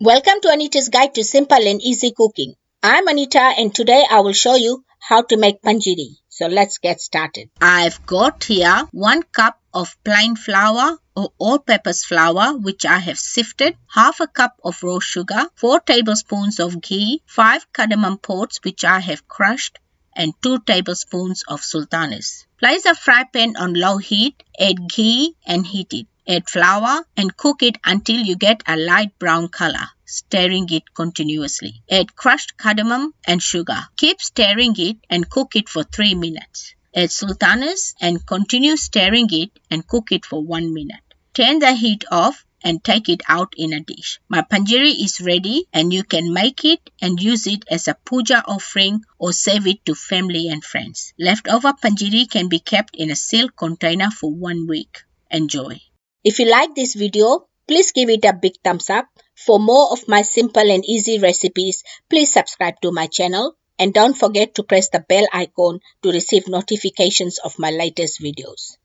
Welcome to Anita's Guide to Simple and Easy Cooking. I'm Anita and today I will show you how to make panjiri. So let's get started. I've got here 1 cup of plain flour or all-purpose flour which I have sifted, half a cup of raw sugar, 4 tablespoons of ghee, 5 cardamom pods which I have crushed, and 2 tablespoons of sultanas. Place a fry pan on low heat, add ghee and heat it. Add flour and cook it until you get a light brown color, stirring it continuously. Add crushed cardamom and sugar. Keep stirring it and cook it for 3 minutes. Add sultanas and continue stirring it and cook it for 1 minute. Turn the heat off and take it out in a dish. My panjiri is ready and you can make it and use it as a pooja offering or save it to family and friends. Leftover panjiri can be kept in a sealed container for 1 week. Enjoy. If you like this video, please give it a big thumbs up. For more of my simple and easy recipes, please subscribe to my channel and don't forget to press the bell icon to receive notifications of my latest videos.